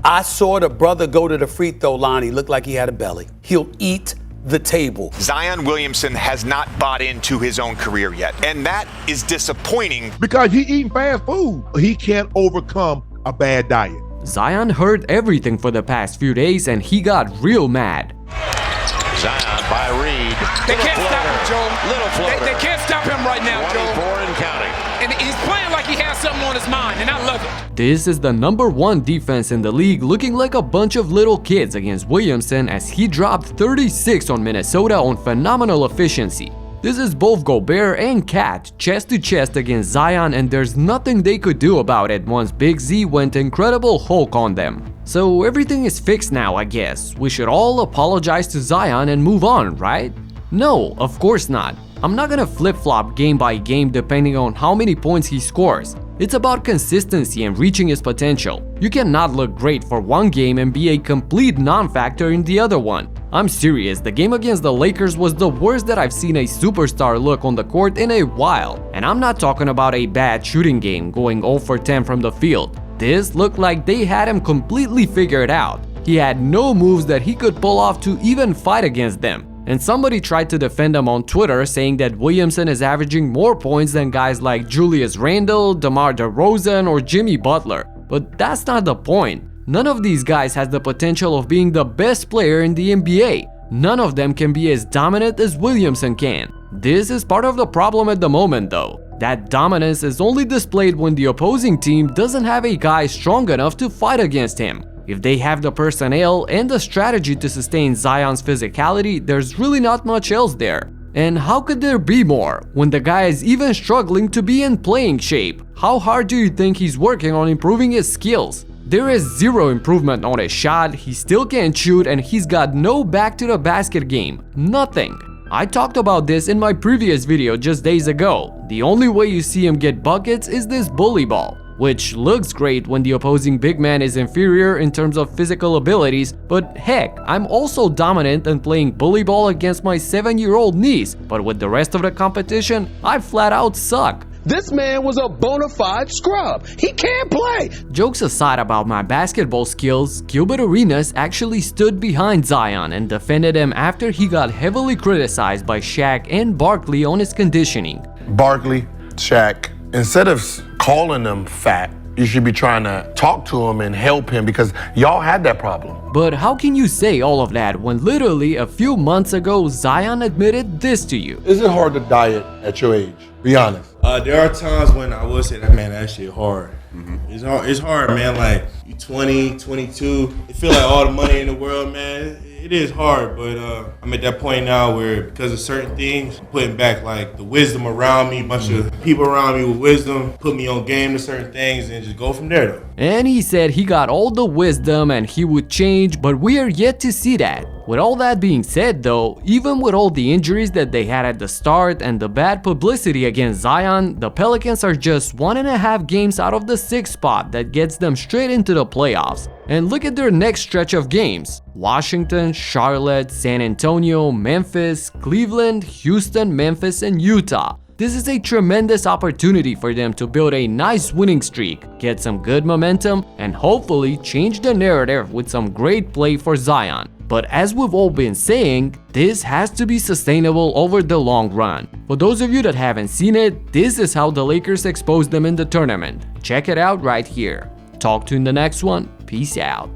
I saw the brother go to the free throw line. He looked like he had a belly. He'll eat the table. Zion Williamson has not bought into his own career yet, and that is disappointing. Because he eating fast food. He can't overcome a bad diet. Zion heard everything for the past few days and he got real mad. Zion by Reed. They can't stop him, Joe. Little floater. They can't stop him right now, Joe. 24 and counting. And he's playing like he has something on his mind, and I love it. This is the #1 defense in the league, looking like a bunch of little kids against Williamson as he dropped 36 on Minnesota on phenomenal efficiency. This is both Gobert and Kat chest to chest against Zion, and there's nothing they could do about it once Big Z went Incredible Hulk on them. So everything is fixed now, I guess. We should all apologize to Zion and move on, right? No, of course not. I'm not gonna flip-flop game by game depending on how many points he scores. It's about consistency and reaching his potential. You cannot look great for one game and be a complete non-factor in the other one. I'm serious, the game against the Lakers was the worst that I've seen a superstar look on the court in a while. And I'm not talking about a bad shooting game going 0 for 10 from the field. This looked like they had him completely figured out. He had no moves that he could pull off to even fight against them. And somebody tried to defend him on Twitter, saying that Williamson is averaging more points than guys like Julius Randle, DeMar DeRozan, or Jimmy Butler. But that's not the point. None of these guys has the potential of being the best player in the NBA. None of them can be as dominant as Williamson can. This is part of the problem at the moment though. That dominance is only displayed when the opposing team doesn't have a guy strong enough to fight against him. If they have the personnel and the strategy to sustain Zion's physicality, there's really not much else there. And how could there be more when the guy is even struggling to be in playing shape? How hard do you think he's working on improving his skills? There is zero improvement on his shot, he still can't shoot, and he's got no back to the basket game. Nothing. I talked about this in my previous video just days ago. The only way you see him get buckets is this bully ball, which looks great when the opposing big man is inferior in terms of physical abilities, but heck, I'm also dominant and playing bully ball against my 7-year-old niece, but with the rest of the competition, I flat out suck. This man was a bona fide scrub. He can't play. Jokes aside about my basketball skills, Gilbert Arenas actually stood behind Zion and defended him after he got heavily criticized by Shaq and Barkley on his conditioning. Barkley, Shaq, instead of calling them fat, you should be trying to talk to him and help him because y'all had that problem. But how can you say all of that when literally a few months ago Zion admitted this to you? Is it hard to diet at your age? Be honest. There are times when I will say that, man, that shit hard. It's hard, man. Like, you 20, 22, you feel like all the money in the world, man. It is hard, but I'm at that point now where because of certain things, I'm putting back like the wisdom around me, a bunch of people around me with wisdom, put me on game to certain things and just go from there though. And he said he got all the wisdom and he would change, but we are yet to see that. With all that being said though, even with all the injuries that they had at the start and the bad publicity against Zion, the Pelicans are just 1.5 games out of the 6th spot that gets them straight into the playoffs. And look at their next stretch of games: Washington, Charlotte, San Antonio, Memphis, Cleveland, Houston, Memphis, and Utah. This is a tremendous opportunity for them to build a nice winning streak, get some good momentum, and hopefully change the narrative with some great play for Zion. But as we've all been saying, this has to be sustainable over the long run. For those of you that haven't seen it, this is how the Lakers exposed them in the tournament. Check it out right here. Talk to you in the next one. Peace out.